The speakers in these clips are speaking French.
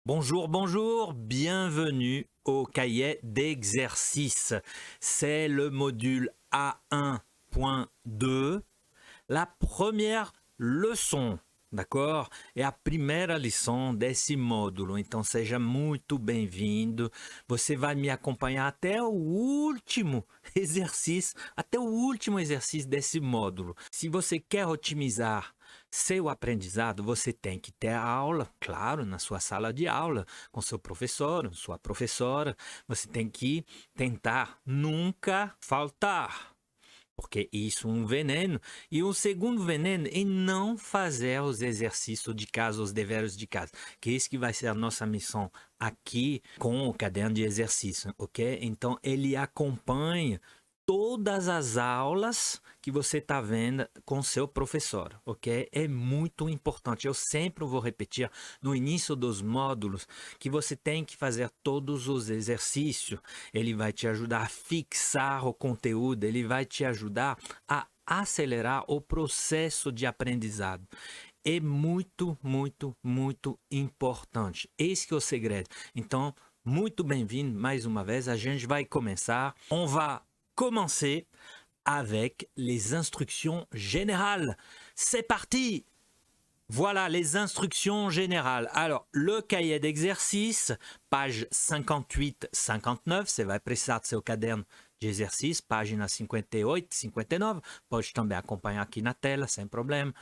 Bonjour, bonjour, bienvenue au cahier d'exercice. C'est le module A1.2, la première leçon, d'accord? É a primeira lição desse módulo, então seja muito bem-vindo. Você vai me acompanhar até o último exercício desse módulo. Se você quer otimizar seu aprendizado, você tem que ter a aula, claro, na sua sala de aula, com seu professor, sua professora. Você tem que tentar nunca faltar, porque isso é um veneno. E o segundo veneno é não fazer os exercícios de casa, os deveres de casa, que é isso que vai ser a nossa missão aqui com o caderno de exercício, ok? Então, ele acompanha todas as aulas que você está vendo com seu professor, ok? É muito importante. Eu sempre vou repetir no início dos módulos que você tem que fazer todos os exercícios. Ele vai te ajudar a fixar o conteúdo, ele vai te ajudar a acelerar o processo de aprendizado. É muito, muito, muito importante. Esse que é o segredo. Então, muito bem-vindo mais uma vez. A gente vai começar. On va commencer avec les instructions générales. C'est parti! Voilà les instructions générales. Alors, le cahier d'exercice, page 58-59, você vai precisar do seu caderno de exercício, página 58, 59, pode também acompanhar aqui na tela, sem problema.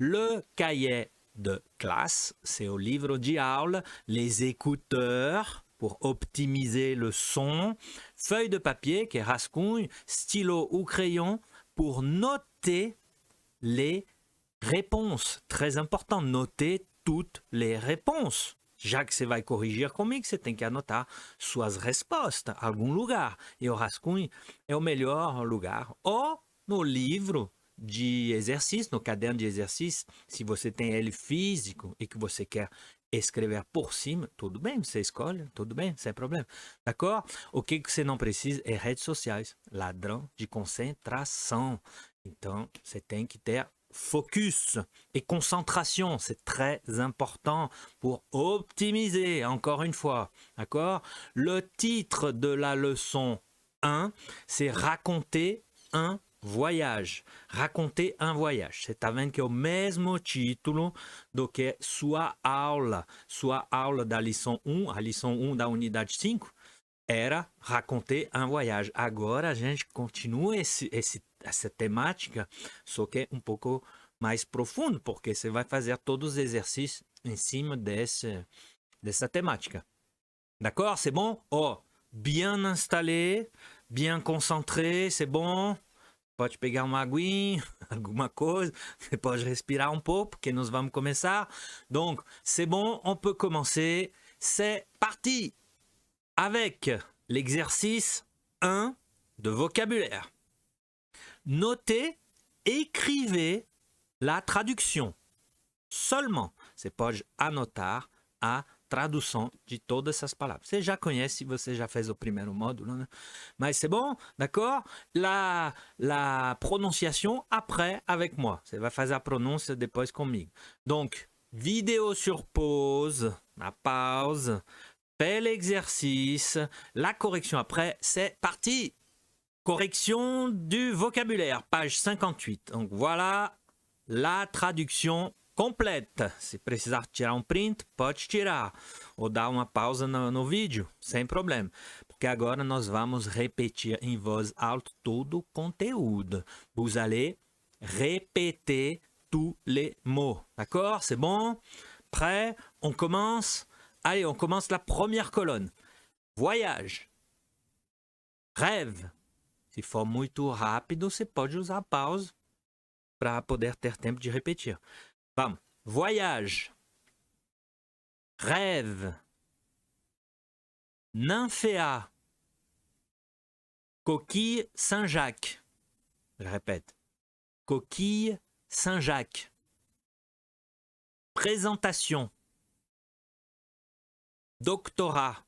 Le cahier de classe, c'est au livre de aula, les écouteurs, pour optimiser le son, feuille de papier, qui est rascunho, stylo ou crayon, pour noter les réponses. Très important, noter toutes les réponses. Já que você vai corrigir comigo, você tem que anotar suas respostas em algum lugar. E o rascunho é o melhor lugar. Ou no livro de exercício, no caderno de exercício, se você tem ele físico e que você quer escrever por cima, tudo bem, você escolhe, tudo bem, sem problema. D'accord? O que você não precisa é redes sociais. Ladrão de concentração. Então, você tem que ter focus et concentration, c'est très important pour optimiser, encore une fois, d'accord? Le titre de la leçon 1, c'est raconter un voyage. Raconter un voyage. C'est também que é o mesmo título do que sua aula da lição 1, a lição 1 da unidade 5, era raconter un voyage. Agora a gente continua essa temática, só que um pouco mais profundo, porque você vai fazer todos os exercícios em cima dessa temática. D'accord? C'est bon? Oh, bien installé, bien concentré, c'est bon? Pode pegar uma aguinha, alguma coisa, você pode respirar um pouco, porque nós vamos começar. Donc, c'est bon, on peut commencer. C'est parti! Avec l'exercice 1 de vocabulaire. Notez, écrivez la traduction. Seulement, você pode anotar a tradução de todas essas palavras. Você já conhece, você já fez o primeiro módulo, né? Mas c'est bon, d'accord? La prononciation après avec moi. Você vai fazer a pronúncia depois comigo. Donc, vidéo sur pause, na pause. Fais l'exercice, la correction après, c'est parti. Correction du vocabulaire, page 58. Donc voilà la traduction complète. Se precisar tirar um print, pode tirar. Ou dar uma pausa no vídeo, sem problema. Porque agora nós vamos repetir em voz alta todo o conteúdo. Vous allez répéter tous les mots. D'accord? C'est bon? Prêt? On commence? Allez, on commence la première colonne. Voyage. Rêve. Se for muito rápido, você pode usar a pausa para poder ter tempo de repetir. Vamos. Voyage. Rêve. Nymphéa. Coquille Saint-Jacques. Je répète. Coquille Saint-Jacques. Présentation. Doctorat.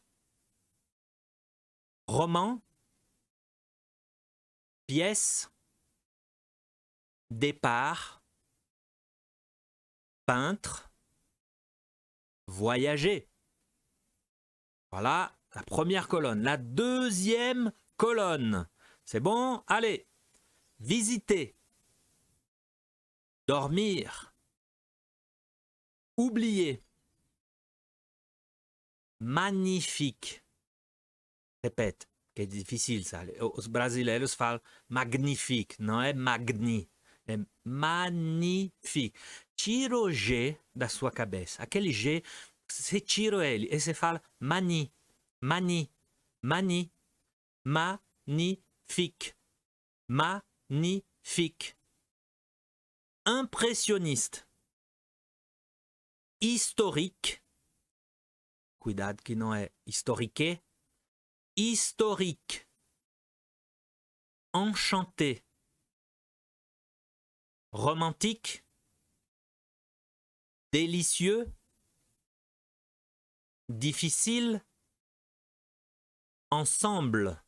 Roman. Pièce. Départ. Peintre. Voyager. Voilà la première colonne. La deuxième colonne. C'est bon? Allez. Visiter. Dormir. Oublier. Magnifique. Répète, que é difícil, sabe? Os brasileiros falam magnifique, não é magni, é magnifique. Tira o G da sua cabeça. Aquele G, você tira ele e você fala mani, mani, mani, magnifique, magnifique. Impressionniste. Historique. Cuidado que não é historique. Historique. Enchanté. Romantique. Délicieux. Difficile. Ensemble.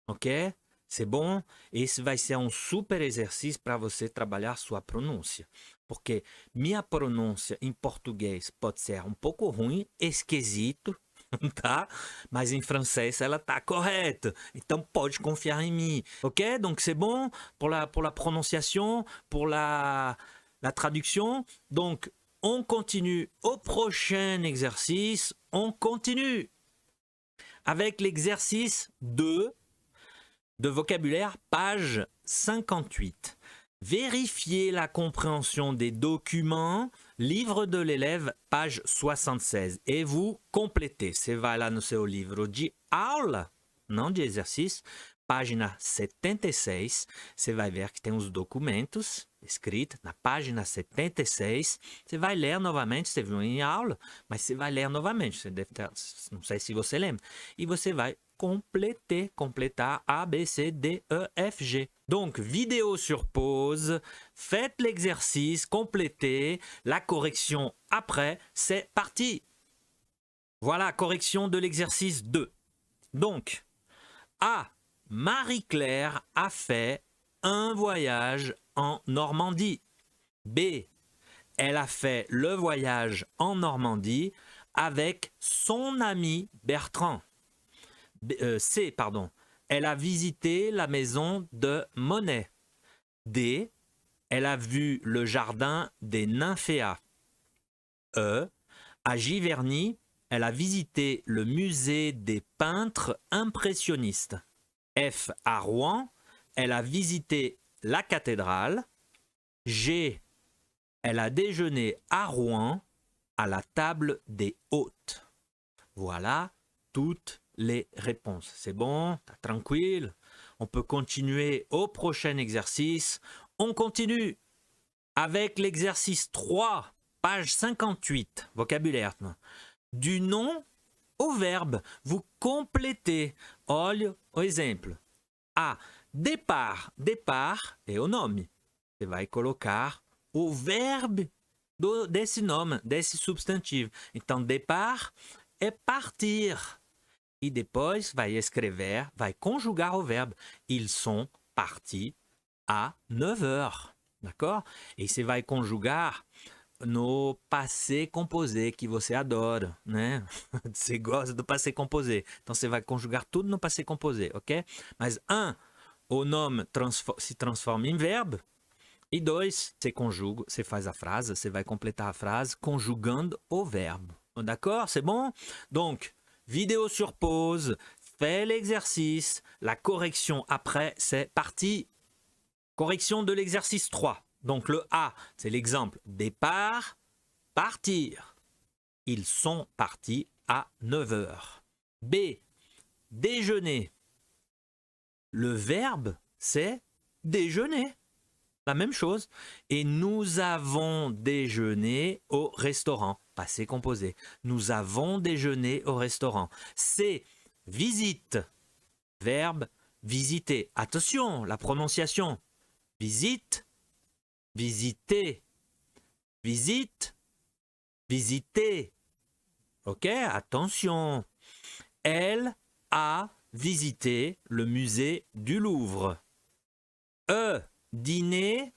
Ok? C'est bom? Esse vai ser um super exercício para você trabalhar sua pronúncia. Porque minha pronúncia em português pode ser um pouco ruim, esquisito, tá? Mas em francês ela tá correta. Então pode confiar em mim. Ok? Donc c'est bon pour la prononciation, pour la traduction. Donc on continue au prochain exercice. On continue avec l'exercice 2 de vocabulaire, page 58. Vérifiez la compréhension des documents, livre de l'élève, page 76. E vous completez. Você vai lá no seu livro de aula, não de exercício, página 76. Você vai ver que tem os documentos escritos na página 76. Você vai ler novamente, você viu em aula, mas você vai ler novamente. Você deve ter, não sei se você lembra. E você vai compléter A, B, C, D, E, F, G. Donc, vidéo sur pause, faites l'exercice, complétez, la correction après, c'est parti. Voilà, correction de l'exercice 2. Donc, A, Marie-Claire a fait un voyage en Normandie. B, elle a fait le voyage en Normandie avec son ami Bertrand. C, pardon. Elle a visité la maison de Monet. D, elle a vu le jardin des nymphéas. E, à Giverny, elle a visité le musée des peintres impressionnistes. F, à Rouen, elle a visité la cathédrale. G, elle a déjeuné à Rouen à la table des hôtes. Voilà toutes les réponses. C'est bon? T'es tranquille? On peut continuer au prochain exercice. On continue avec l'exercice 3, page 58, vocabulaire. Du nom au verbe. Vous complétez. Olha o exemplo. A, départ. Départ é o nome. Você vai colocar o verbo desse nome, desse substantivo. Então, départ é partir. E depois vai escrever, vai conjugar o verbo. Ils sont partis à 9 heures. D'accord? E você vai conjugar no passé composé, que você adora, né? Você gosta do passé composé. Então, você vai conjugar tudo no passé composé, ok? Mas, o nome se transforma em verbo. E 2, você conjuga, você faz a frase, você vai completar a frase conjugando o verbo. D'accord? C'est bon? Donc, vidéo sur pause, fais l'exercice, la correction après, c'est parti. Correction de l'exercice 3. Donc le A, c'est l'exemple départ, partir. Ils sont partis à 9 heures. B, déjeuner. Le verbe, c'est déjeuner. La même chose. Et nous avons déjeuné au restaurant. Passé composé. Nous avons déjeuné au restaurant. C, visite. Verbe, visiter. Attention, la prononciation. Visite, visiter. Visite, visiter. Ok, attention. Elle a visité le musée du Louvre. E, dîner,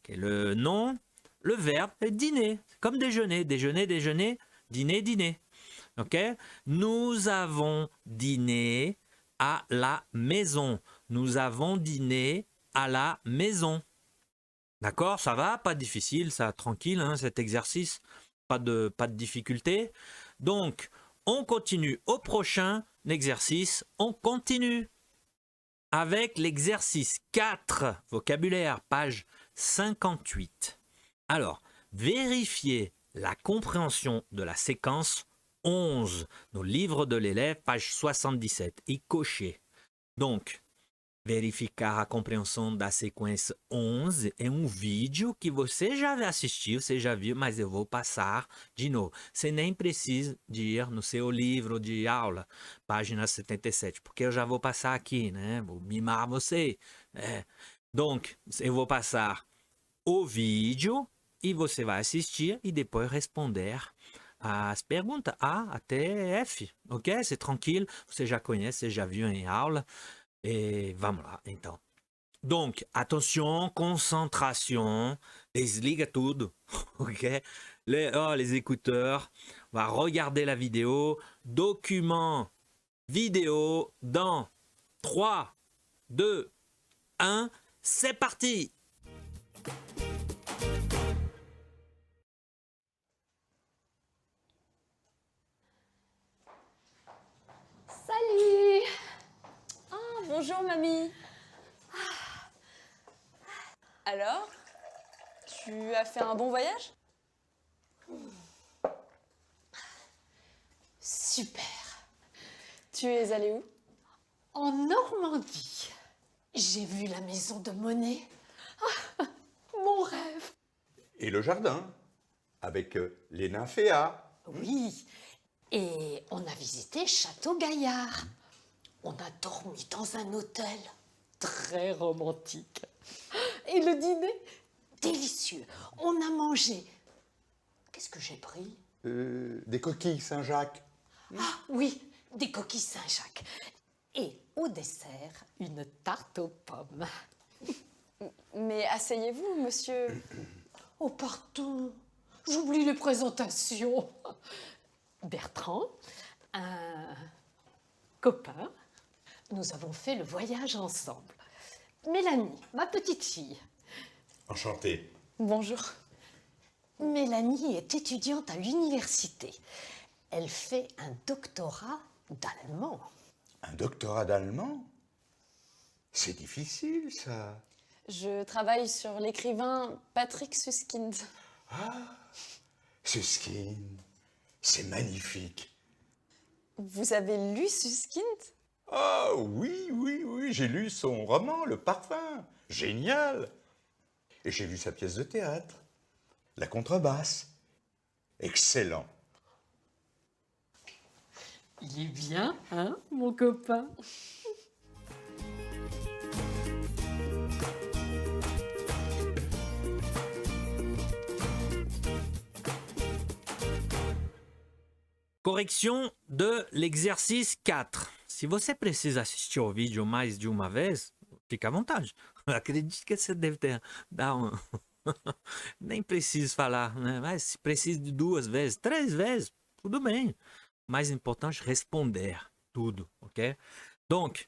qui est le nom, le verbe est dîner, comme déjeuner, déjeuner, déjeuner, dîner, dîner. Ok? Nous avons dîné à la maison. Nous avons dîné à la maison. D'accord? Ça va? Pas difficile, ça, tranquille, hein, cet exercice. Pas de difficulté. Donc, on continue au prochain exercice. On continue avec l'exercice 4, vocabulaire, page 58. Alors, vérifiez la compréhension de la séquence 11, no livro de l'élève, page 77, e cochez. Donc, verificar a compreensão da sequência 11 é um vídeo que você já assistiu, você já viu, mas eu vou passar de novo. Você nem precisa de ir no seu livro de aula, página 77, porque eu já vou passar aqui, né? Vou mimar você. Donc, eu vou passar o vídeo e você vai assistir e depois responder as perguntas A até F, ok? C'est tranquille, você já conhece, você já viu em aula. Et vamos lá, então. Donc, attention, concentration, desliga tudo, ok? Les écouteurs, on va regarder la vidéo, document vidéo dans 3, 2, 1, c'est parti! Salut! Ah, bonjour mamie. Alors, tu as fait un bon voyage? Super. Tu es allée où? En Normandie, j'ai vu la maison de Monet. Ah, mon rêve. Et le jardin, avec les nymphéas. Oui. Et on a visité Château Gaillard. On a dormi dans un hôtel très romantique. Et le dîner, délicieux. On a mangé. Qu'est-ce que j'ai pris? Des coquilles Saint-Jacques. Ah oui, des coquilles Saint-Jacques. Et au dessert, une tarte aux pommes. Mais asseyez-vous, monsieur. Oh, pardon, j'oublie les présentations. Bertrand, un copain, nous avons fait le voyage ensemble. Mélanie, ma petite fille. Enchanté. Bonjour. Mélanie est étudiante à l'université. Elle fait un doctorat d'allemand. Un doctorat d'allemand? C'est difficile, ça. Je travaille sur l'écrivain Patrick Suskind. Suskind, c'est magnifique. Vous avez lu Suskind? Ah oui, j'ai lu son roman, Le Parfum. Génial. Et j'ai vu sa pièce de théâtre, La Contrebasse. Excellent. Il est bien, hein, mon copain? Correction de l'exercice 4. Se você precisa assistir o vídeo mais de uma vez, fica à vontade. Acredite que você deve ter dar um... Nem preciso falar, né? Mas se precisa de 2 vezes, 3 vezes, tudo bem. Mais importante, responder tudo, ok? Donc,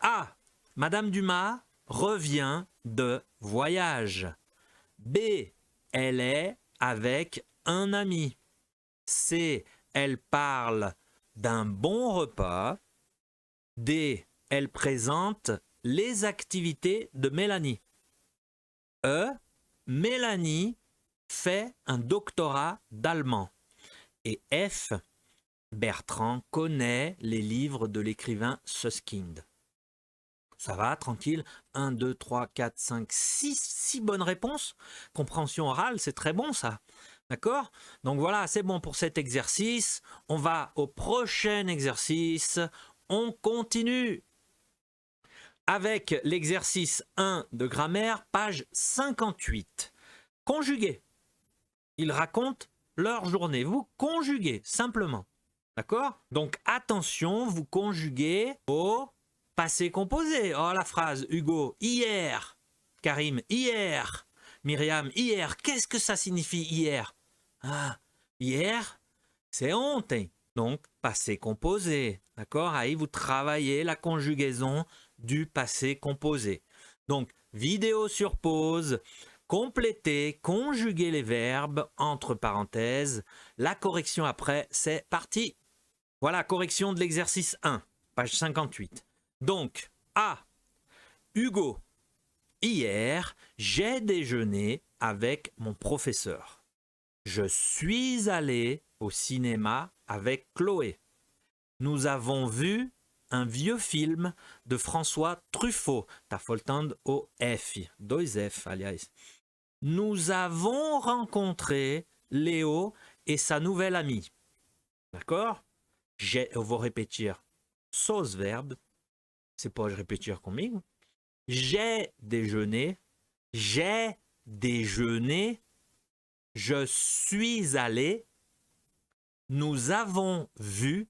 A. Madame Dumas revient de voyage. B. Elle est avec un ami. C. Elle parle d'un bon repas. D. Elle présente les activités de Mélanie. E. Mélanie fait un doctorat d'allemand. Et F. Bertrand connaît les livres de l'écrivain Suskind. Ça va, tranquille. 1, 2, 3, 4, 5, 6 bonnes réponses. Compréhension orale, c'est très bon ça. D'accord? Donc voilà, c'est bon pour cet exercice. On va au prochain exercice. On continue avec l'exercice 1 de grammaire, page 58. Conjuguer. Ils racontent leur journée. Vous conjuguez simplement. D'accord? Donc attention, vous conjuguez au passé composé. Oh, la phrase Hugo, hier. Karim, hier. Myriam, hier. Qu'est-ce que ça signifie hier? Ah, hier, c'est ontem. Donc, passé composé. D'accord? Aí, vous travaillez la conjugaison du passé composé. Donc, vidéo sur pause, compléter, conjuguer les verbes, entre parenthèses. La correction après, c'est parti. Voilà, correction de l'exercice 1, page 58. Donc, A. Hugo, hier, j'ai déjeuné avec mon professeur. Je suis allé au cinéma avec Chloé. Nous avons vu un vieux film de François Truffaut. Tá faltando o F, 2 F, aliás. Nous avons rencontré Léo et sa nouvelle amie. D'accord? Eu vou repetir só os verbos. Você pode repetir comigo? J'ai déjeuné. J'ai déjeuné. Je suis allé. Nous avons vu.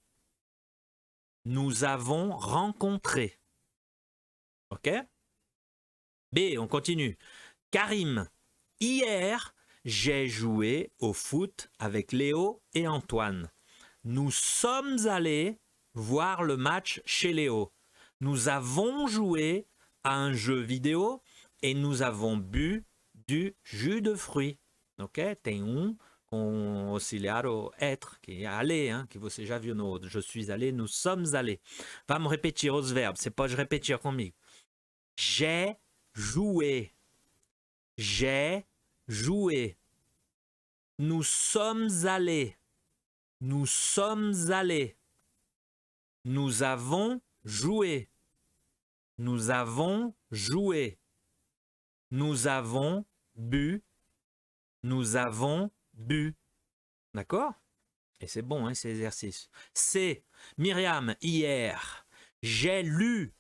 Nous avons rencontré. OK? B, on continue. Karim, hier, j'ai joué au foot avec Léo et Antoine. Nous sommes allés voir le match chez Léo. Nous avons joué à un jeu vidéo et nous avons bu du jus de fruits. Ok? Tem com auxiliar o être, que é aller, hein, que você já viu no outro. Je suis allé, nous sommes allés. Vamos repetir os verbos. Você pode repetir comigo. J'ai joué. J'ai joué. Nous sommes allés. Nous sommes allés. Nous avons joué. Nous avons joué. Nous avons bu. Nous avons bu. D'accord? Et c'est bon, hein, ces exercices. C. Myriam, hier, j'ai lu.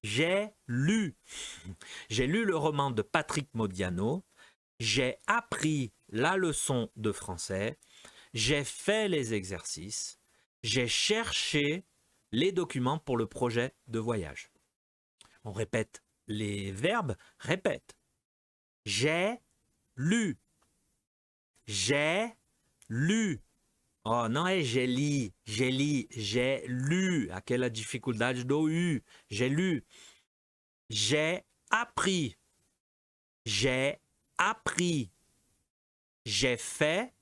J'ai lu. J'ai lu le roman de Patrick Modiano. J'ai appris la leçon de français. J'ai fait les exercices. J'ai cherché les documents pour le projet de voyage. On répète les verbes. Répète. J'ai lu. J'ai lu. Oh, não é j'ai li, j'ai lu. Aquela dificuldade do U. J'ai lu. J'ai appris. J'ai appris. J'ai fait.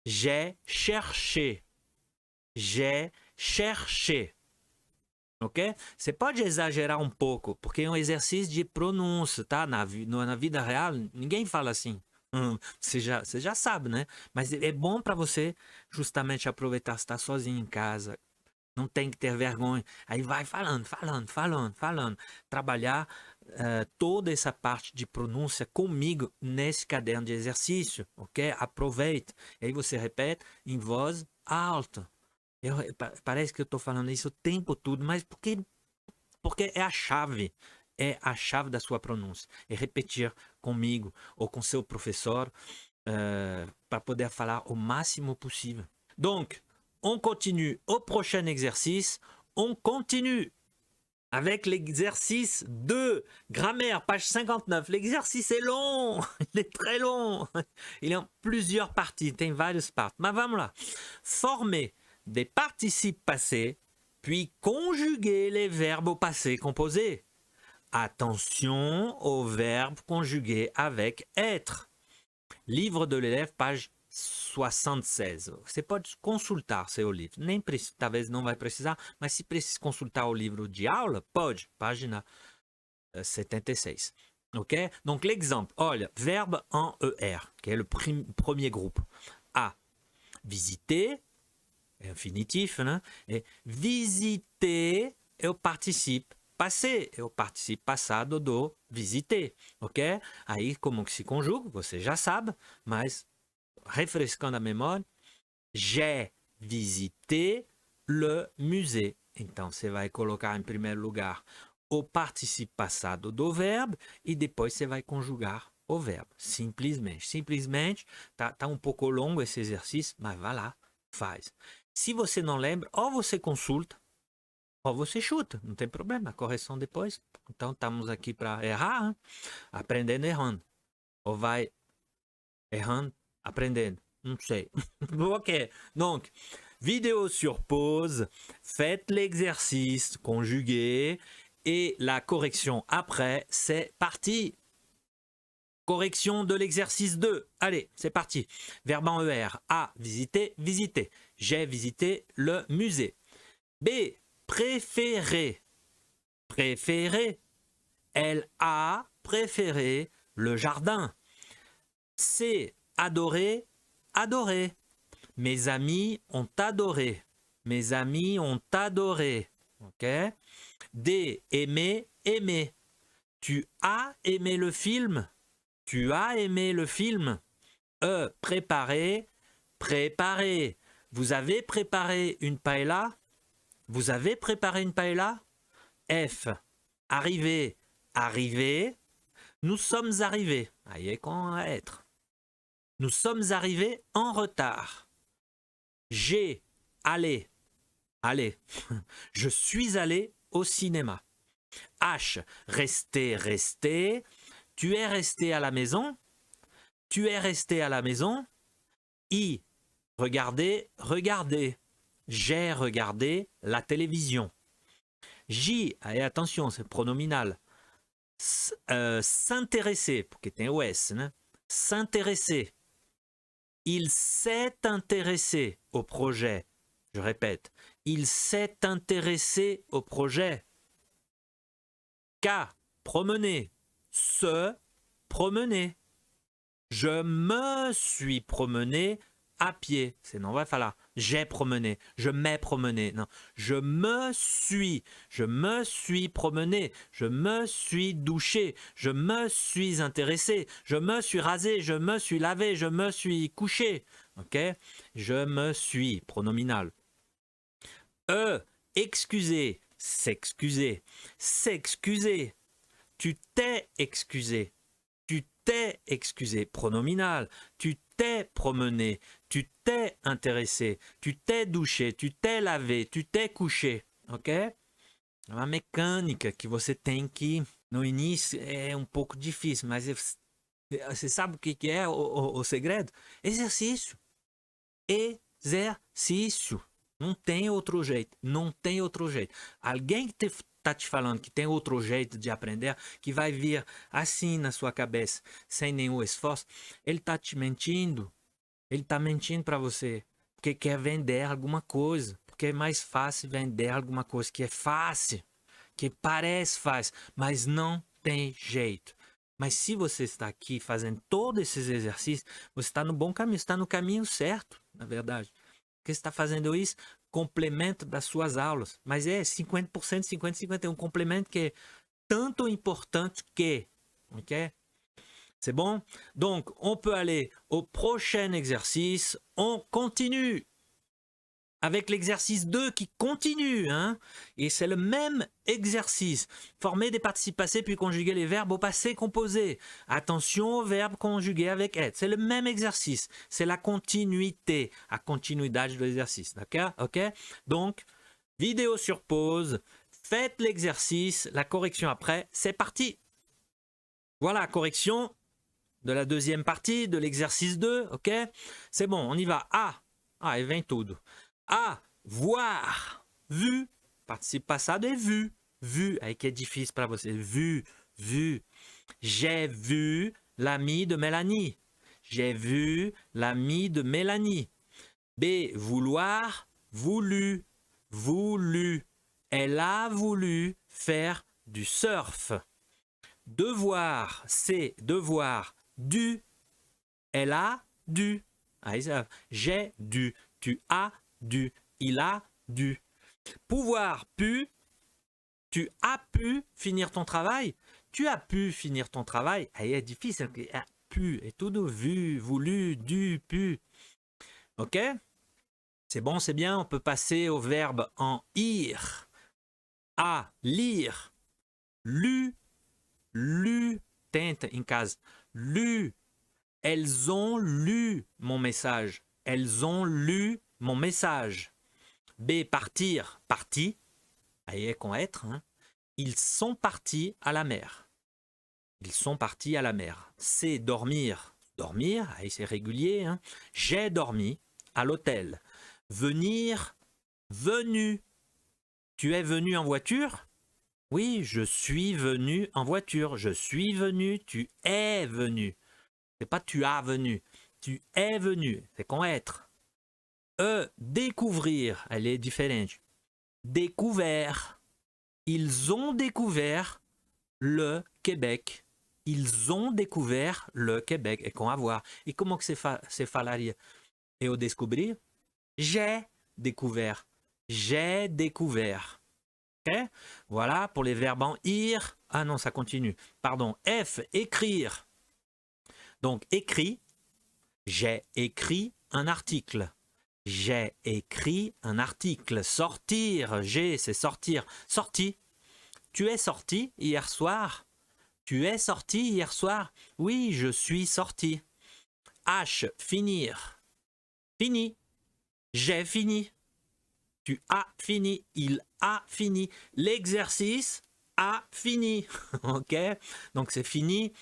J'ai cherché. J'ai cherché. Ok? Você pode exagerar um pouco, porque é um exercício de pronúncia, tá? Na vida real, ninguém fala assim. Você já sabe, né? Mas é bom para você justamente aproveitar, estar sozinho em casa. Não tem que ter vergonha. Aí vai falando. Trabalhar toda essa parte de pronúncia comigo nesse caderno de exercício, ok? Aproveite. E aí você repete em voz alta. Parece que eu estou falando isso o tempo todo, mas porque é a chave. É a chave da sua pronúncia. É repetir comigo ou com seu professeur para poder falar au máximo possível. Donc, on continue au prochain exercice. On continue avec l'exercice 2. Grammaire, page 59. L'exercice est long. Il est très long. Il est en plusieurs parties. Tem várias partes. Mas vamos lá. Former des participes passés, puis conjuguer les verbes au passé composé. Attention au verbe conjugué avec être. Livre de l'élève, page 76. Você pode consultar seu livro. Nem talvez não vai precisar, mas se precisa consultar o livro de aula, pode. Página 76. Ok? Donc l'exemple. Olha, verbe en ER, qui est le premier groupe. A. Visiter. É infinitif, né? Et visiter é o participe passé, é o participe passado do visiter, ok? Aí, como que se conjuga, você já sabe, mas refrescando a memória, j'ai visité le musée. Então, você vai colocar em primeiro lugar o participe passado do verbo e depois você vai conjugar o verbo, simplesmente. Simplesmente, tá um pouco longo esse exercício, mas vai lá, faz. Se você não lembra, ou você consulta, ou você chuta, não tem problema, a correção depois. Então, estamos aqui para errar, hein? Aprendendo errando. Ou vai errando, aprendendo, não sei. Ok, donc, vidéo sur pause, faites l'exercice conjugué et la correction après, c'est parti. Correction de l'exercice 2. Allez, c'est parti. Verbe en ER. A, visiter, visiter. J'ai visité le musée. B, préférer. Préférer. Elle a préféré le jardin. C, adorer, adorer. Mes amis ont adoré. Mes amis ont adoré. Ok. D, aimer, aimer. Tu as aimé le film? Tu as aimé le film? E, préparer, préparer. Vous avez préparé une paella? Vous avez préparé une paella? F, arriver, arriver. Nous sommes arrivés. Voyez qu'on va être. Nous sommes arrivés en retard. G, aller, aller. Je suis allé au cinéma. H, rester, rester. Tu es resté à la maison? Tu es resté à la maison? I, regarder, regarder. J'ai regardé la télévision. J, et attention, c'est pronominal. S'intéresser, porque tem o S, né? S'intéresser. Il s'est intéressé au projet. Je répète, il s'est intéressé au projet. K, promener. Se promener. Je me suis promené à pied. C'est non, va falloir. J'ai promené. Je m'ai promené. Non. Je me suis promené. Je me suis douché. Je me suis intéressé. Je me suis rasé. Je me suis lavé. Je me suis couché. Ok? Je me suis, pronominal. E, excuser. S'excuser. S'excuser. Tu t'es excusé. Tu t'es excusé. Pronominal. Tu t'es promené. Tu t'es intéressé. Tu t'es douché. Tu t'es lavé. Tu t'es couché. Ok? É uma mecânica que você tem que, no início, é um pouco difícil, mas você sabe o que é o segredo? Exercício. Exercício. Não tem outro jeito. Não tem outro jeito. Alguém que está te falando que tem outro jeito de aprender, que vai vir assim na sua cabeça, sem nenhum esforço, ele está te mentindo. Ele está mentindo para você, porque quer vender alguma coisa, porque é mais fácil vender alguma coisa que é fácil, que parece fácil, mas não tem jeito. Mas se você está aqui fazendo todos esses exercícios, você está no bom caminho, está no caminho certo, na verdade. Porque você está fazendo isso, complemento das suas aulas. Mas é 50%, 50%, 50%. É um complemento que é tanto importante que. Ok? C'est bon? Donc, on peut aller au prochain exercice. On continue avec l'exercice 2 qui continue. Hein? Et c'est le même exercice. Former des participes passés puis conjuguer les verbes au passé composé. Attention aux verbes conjugués avec être. C'est le même exercice. C'est la continuité. A continuidade de l'exercice. D'accord? Ok? Donc, vidéo sur pause. Faites l'exercice. La correction après. C'est parti. Voilà, correction de la deuxième partie de l'exercice 2. Ok? C'est bon, on y va. Ah, e vem tudo. A, voir, vu, participe passado é vu, vu, aí que é difícil para você, vu, vu. J'ai vu l'ami de Mélanie, j'ai vu l'ami de Mélanie. B, vouloir, voulu, voulu. Elle a voulu faire du surf. Devoir, c'est devoir, dû. Elle a dû. J'ai dû, tu as dû, il a dû. Pouvoir, pu, tu as pu finir ton travail. Tu as pu finir ton travail. É difícil, pu, é tudo vu, voulu, dû, pu. Ok? C'est bon, c'est bien. On peut passer au verbe en ir. A, lire. Lu, lu, tente em casa. Lu. Elles ont lu mon message. Elles ont lu mon message. B, partir, parti. Aí é com être. Hein? Ils sont partis à la mer. Ils sont partis à la mer. C, dormir, dormir. Aí c'est régulier. Hein? J'ai dormi à l'hôtel. Venir, venu. Tu es venu en voiture? Oui, je suis venu en voiture. Je suis venu, tu es venu. C'est pas tu as venu. Tu es venu. C'est qu'on être. Découvrir. Elle est différente. Découvert. Ils ont découvert le Québec. Ils ont découvert le Québec. Et qu'on va voir. Et comment que c'est falaria? Et au découvrir? J'ai découvert. J'ai découvert. Ok? Voilà pour les verbes en ir. Ah non, ça continue. Pardon. F, écrire. Donc, écrit. J'ai écrit un article. J'ai écrit un article. Sortir. J'ai, c'est sortir. Sorti. Tu es sorti hier soir? Tu es sorti hier soir? Oui, je suis sorti. H, finir. Fini. J'ai fini. Tu as fini. Il a fini. L'exercice a fini. Ok? Donc c'est fini.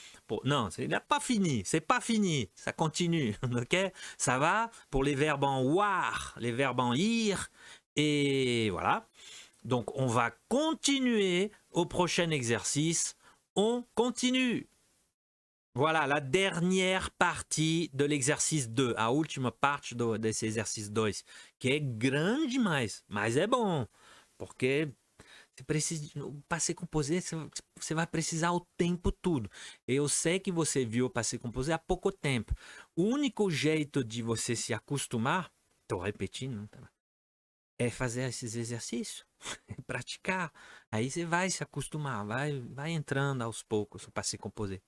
Non, il n'a pas fini. C'est pas fini. Ça continue. Ok? Ça va pour les verbes en war, les verbes en ir. Et voilà. Donc on va continuer au prochain exercice. On continue. Voilà la dernière partie de l'exercice 2, a última parte desse exercício 2, que é grande demais, mas é bom, porque você precisa, o passé composé, você vai precisar o tempo todo. Eu sei que você viu o passé composé há pouco tempo. O único jeito de você se acostumar, estou repetindo, é fazer esses exercícios, é praticar. Aí você vai se acostumar, vai entrando aos poucos o passé composé.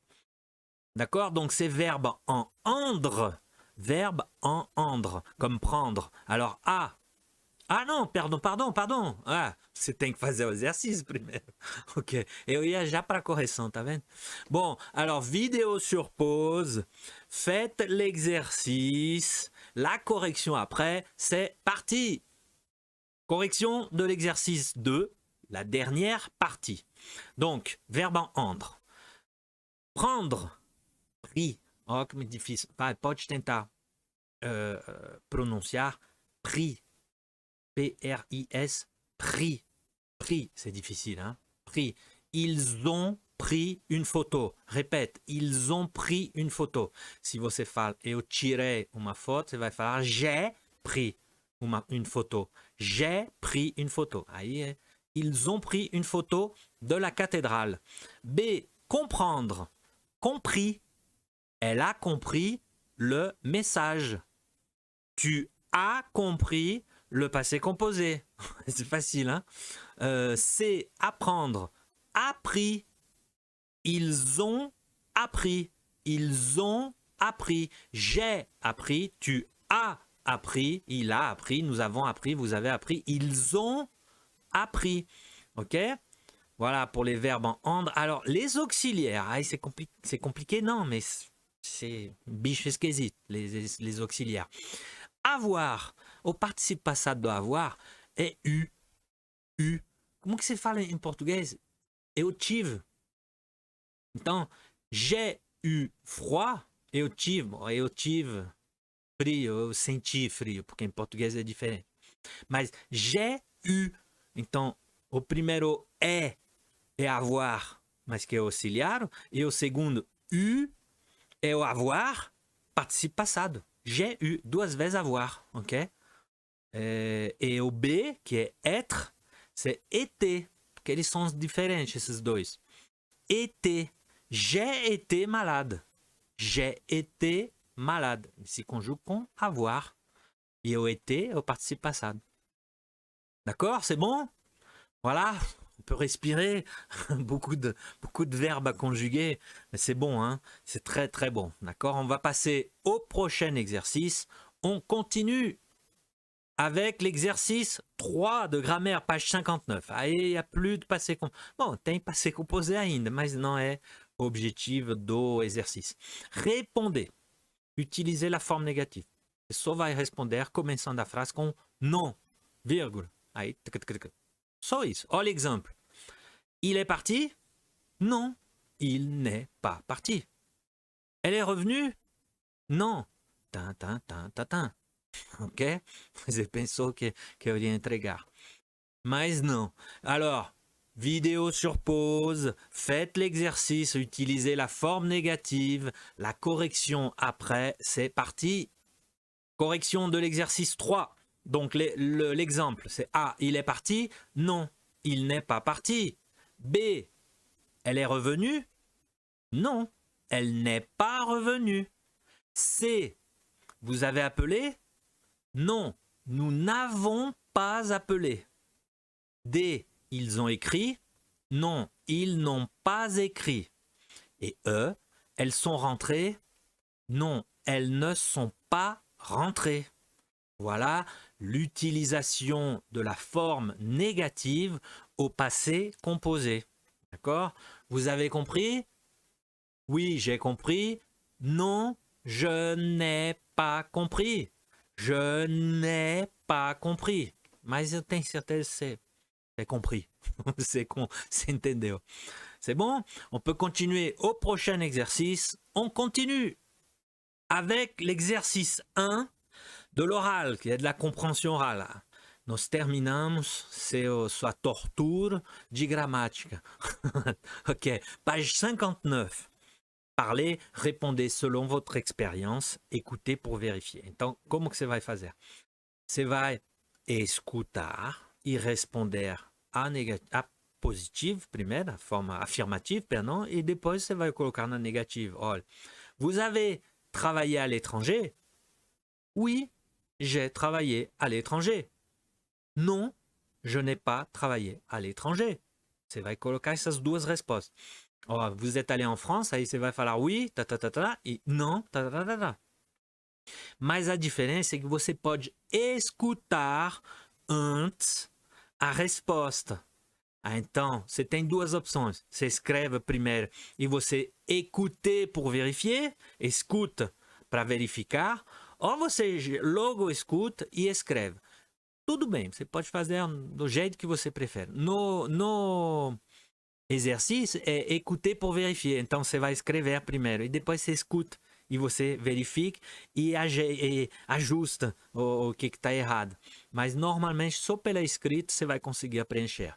D'accord? Donc, c'est verbe en endre. Verbe en endre. Comme prendre. Alors, ah. Ah non, pardon. Ah, você tem que fazer o exercício primeiro. Ok. Eu ia já para a correção, tá vendo? Bon, alors, vidéo sur pause. Faites l'exercice. La correction après, c'est parti. Correction de l'exercice 2, la dernière partie. Donc, verbe en endre. Prendre. Pris. Oh, que difícil. Pode tentar pronunciar pris. P-R-I-S. Pris. Pris. C'est difficile, hein? Pris. Ils ont pris une photo. Répète. Ils ont pris une photo. Si você fala eu tirei uma foto, você vai falar j'ai pris une photo. J'ai pris une photo. Aí, ils ont pris une photo de la cathédrale. B. Comprendre. Compris. Elle a compris le message. Tu as compris le passé composé. C'est facile, hein? C'est apprendre. Appris. Ils ont appris. Ils ont appris. J'ai appris. Tu as appris. Il a appris. Nous avons appris. Vous avez appris. Ils ont appris. OK? Voilà pour les verbes en endre. Alors, les auxiliaires. Ah, c'est compliqué? Non, mais c'est bicho esquisito, les auxiliaires. Avoir, o participe passado do avoir é U. U. Como que se fala em português? Eu tive. Então, j'ai eu froid, eu tive frio, eu senti frio, porque em português é diferente. Mas j'ai eu, então, o primeiro é avoir, mas que é auxiliar, e o segundo U é o avoir, participe passado. J'ai eu, duas vezes avoir, ok? E o B, que é être, c'est été, porque eles são diferentes, esses dois. Été, j'ai été malade. J'ai été malade. Il se conjugue com avoir. E o été é o participe passado. D'accord? C'est bon? Voilà. On peut respirer, beaucoup de verbes à conjuguer, mais c'est bon, hein? C'est très très bon, d'accord? On va passer au prochain exercice. On continue avec l'exercice 3 de grammaire, page 59. Aí il n'y a plus de passé composé. Bon, tem passé composé ainda, mas não é o objetivo do exercício. Répondez. Utilisez la forme négative. Você só vai responder começando a frase com non, vírgula. Aí, só isso. Olha l'exemple. Il est parti? Non, il n'est pas parti. Elle est revenue? Non. Ok? Você pensou que eu ia entregar. Mas não. Alors, vidéo sur pause, faites l'exercice, utilisez la forme négative, la correction après, c'est parti. Correction de l'exercice 3. Donc l'exemple, c'est A, il est parti. Non, il n'est pas parti. B, elle est revenue. Non, elle n'est pas revenue. C, vous avez appelé. Non, nous n'avons pas appelé. D, ils ont écrit. Non, ils n'ont pas écrit. Et E, elles sont rentrées. Non, elles ne sont pas rentrées. Voilà l'utilisation de la forme négative au passé composé. D'accord? Vous avez compris? Oui, j'ai compris. Non, je n'ai pas compris. Je n'ai pas compris. Mas eu tenho certeza que c'est compris. C'est entendeu. C'est bon? On peut continuer au prochain exercice. On continue avec l'exercice 1 de l'oral, qui est de la compréhension orale. Nós terminamos sua tortura de gramática. Ok, page 59. Parlez, répondez selon votre expérience, écoutez pour vérifier. Então, como que você vai fazer? Você vai escutar e responder a positivo primeiro, a forma afirmative, perdão, e depois você vai colocar na negative. Olha, vous avez travaillé à l'étranger? Oui, j'ai travaillé à l'étranger. Non, je n'ai pas travaillé à l'étranger. Você vai colocar essas duas respostas. Oh, vous êtes allé en France, aí você vai falar oui, e não, Mas a diferença é que você pode escutar antes a resposta. Então, você tem duas opções. Você escreve primeiro e você écoute pour vérifier, escuta para verificar, ou você logo escuta e escreve. Tudo bem, você pode fazer do jeito que você prefere. No exercício é écouter pour vérifier. Então você vai escrever primeiro e depois você escuta e você verifica e ajusta o que está errado. Mas normalmente só pela escrita você vai conseguir preencher.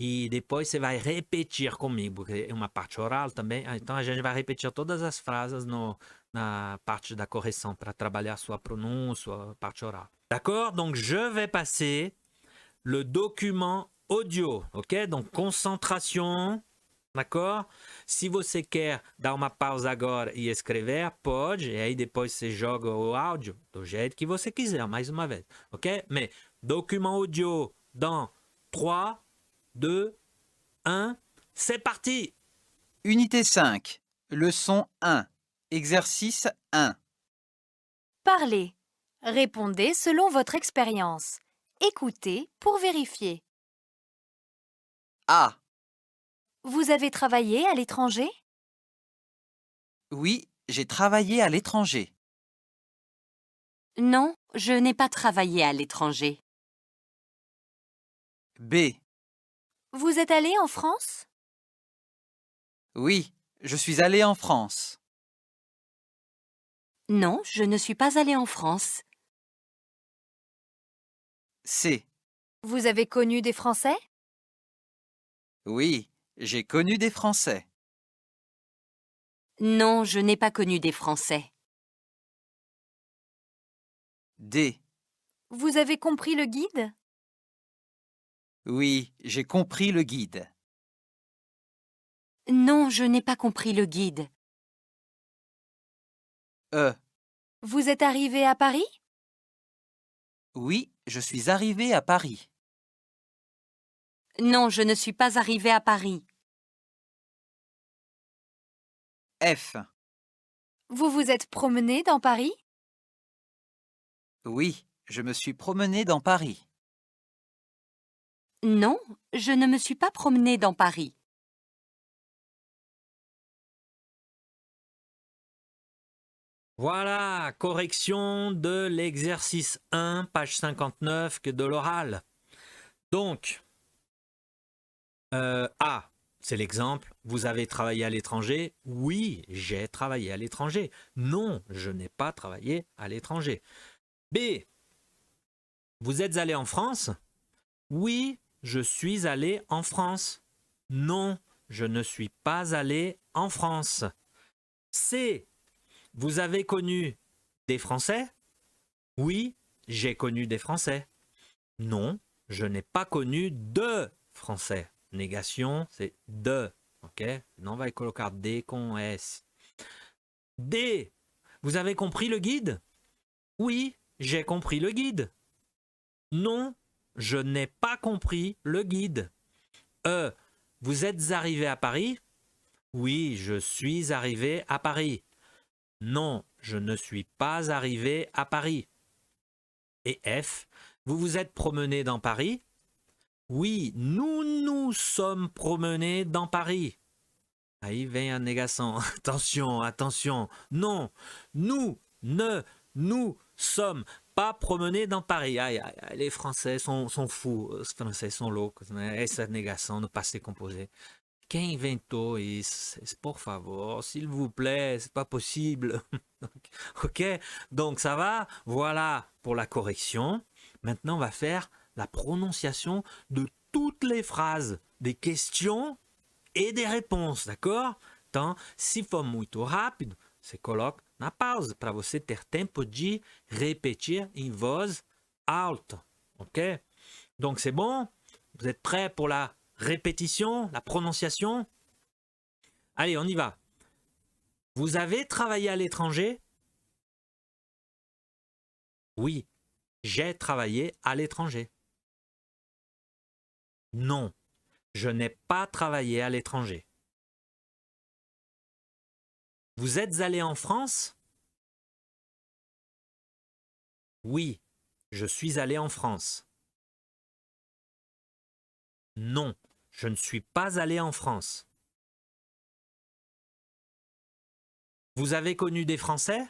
E depois você vai repetir comigo, porque é uma parte oral também. Então a gente vai repetir todas as frases na parte da correção para trabalhar sua pronúncia, a parte oral. D'accord? Donc je vais passer le document audio, ok? Donc concentration, d'accord? Se você quer dar uma pausa agora e escrever, pode, e aí depois você joga o áudio do jeito que você quiser, mais uma vez, ok? Mais document audio dans 3, 2, 1, c'est parti! Unité 5, leçon 1, exercice 1. Parlez. Répondez selon votre expérience. Écoutez pour vérifier. A. Vous avez travaillé à l'étranger? Oui, j'ai travaillé à l'étranger. Non, je n'ai pas travaillé à l'étranger. B. Vous êtes allé en France? Oui, je suis allé en France. Non, je ne suis pas allé en France. C. Vous avez connu des Français? Oui, j'ai connu des Français. Non, je n'ai pas connu des Français. D. Vous avez compris le guide? Oui, j'ai compris le guide. Non, je n'ai pas compris le guide. E. Vous êtes arrivé à Paris? Oui, je suis arrivé à Paris. Non, je ne suis pas arrivé à Paris. F. Vous vous êtes promené dans Paris? Oui, je me suis promené dans Paris. Non, je ne me suis pas promené dans Paris. Voilà, correction de l'exercice 1, page 59, que de l'oral. Donc, A, c'est l'exemple. Vous avez travaillé à l'étranger? Oui, j'ai travaillé à l'étranger. Non, je n'ai pas travaillé à l'étranger. B. Vous êtes allé en France? Oui, je suis allé en France. Non, je ne suis pas allé en France. C. Vous avez connu des Français? Oui, j'ai connu des Français. Non, je n'ai pas connu de Français. Négation, c'est de. Ok? Non, vai colocar D com S. D. Vous avez compris le guide? Oui, j'ai compris le guide. Non, je n'ai pas compris le guide. E. Vous êtes arrivé à Paris? Oui, je suis arrivé à Paris. Non, je ne suis pas arrivé à Paris. Et F. Vous vous êtes promené dans Paris? Oui, nous nous sommes promenés dans Paris. Aí vem a négação. Attention, attention. Non, nous ne nous sommes pas promenés dans Paris. Aïe, aïe, aïe, les Français sont fous. Os Français sont loucos, né? Essa négação no passé composé. Quem inventou isso? Por favor, s'il vous plaît, c'est pas possible. Ok, donc ça va. Voilà pour la correction. Maintenant, on va faire la prononciation de toutes les phrases, des questions e des réponses, d'accord? Então, se for muito rápido, você coloca na pausa para você ter tempo de repetir em voz alta, ok? Donc, c'est bon? Vous êtes prêts pour la répétition, la prononciation? Allez, on y va. Vous avez travaillé à l'étranger? Oui, j'ai travaillé à l'étranger. Non, je n'ai pas travaillé à l'étranger. Vous êtes allé en France? Oui, je suis allé en France. Non, je ne suis pas allé en France. Vous avez connu des Français?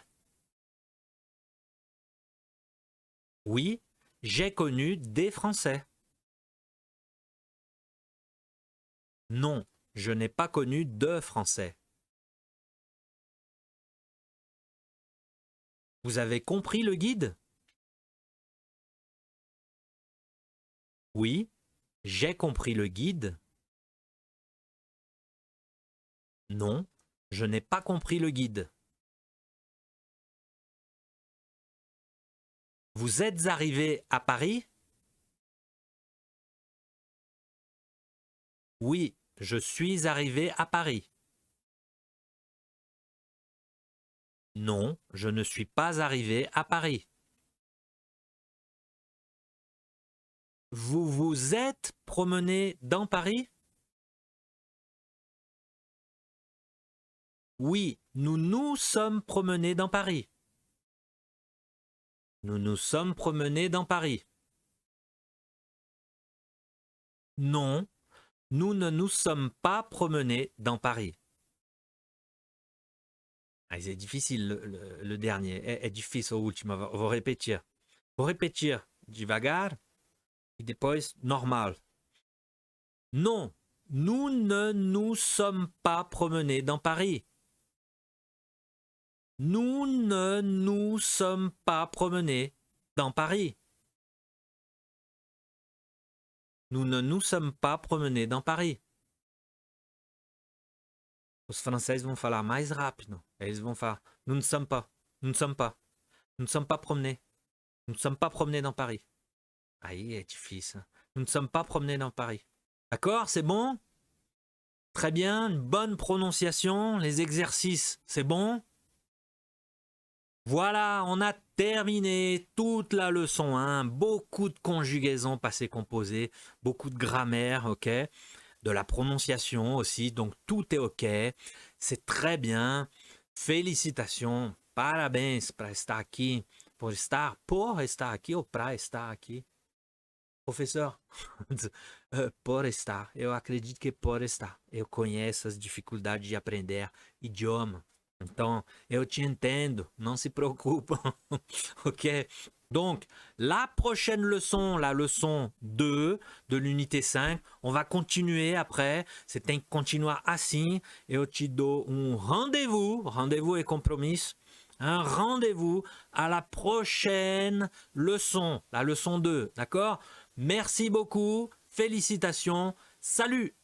Oui, j'ai connu des Français. Non, je n'ai pas connu de Français. Vous avez compris le guide? Oui, j'ai compris le guide. Non, je n'ai pas compris le guide. Vous êtes arrivé à Paris? Oui, je suis arrivé à Paris. Non, je ne suis pas arrivé à Paris. Vous vous êtes promené dans Paris? Oui, nous nous sommes promenés dans Paris. Nous nous sommes promenés dans Paris. Non, nous ne nous sommes pas promenés dans Paris. Ah, c'est difficile le dernier. É difícil o último. Vou repetir. Vou repetir devagar e depois normal. Non, nous ne nous sommes pas promenés dans Paris. Nous ne nous sommes pas promenés dans Paris. Nous ne nous sommes pas promenés dans Paris. Os franceses vão falar mais rápido. Eles vão falar, nous ne sommes pas, nous ne sommes pas, nous ne sommes pas promenés. Nous ne sommes pas promenés dans Paris. Aí é difícil. Nous ne sommes pas promenés dans Paris. D'accord, c'est bon? Très bien, une bonne prononciation. Les exercices, c'est bon? Voilà, on a terminé toute la leçon 1. Beaucoup de conjugaisons passées composées, beaucoup de grammaire, ok? De la prononciation aussi, donc tout est ok. C'est très bien. Félicitations. Parabéns para estar aqui. Por estar aqui ou para estar aqui? Professeur, por estar. Eu acredito que por estar. Eu conheço as dificuldades de aprender idioma. Então, eu te entendo. Não se preocupe. Ok? Donc, la prochaine leçon, la leçon 2 de l'unité 5, on va continuer après. Você tem que continuar assim. Eu te dou rendez-vous. Rendez-vous et compromis. un rendez-vous à la prochaine leçon, la leçon 2, d'accord? Merci beaucoup, félicitations, salut!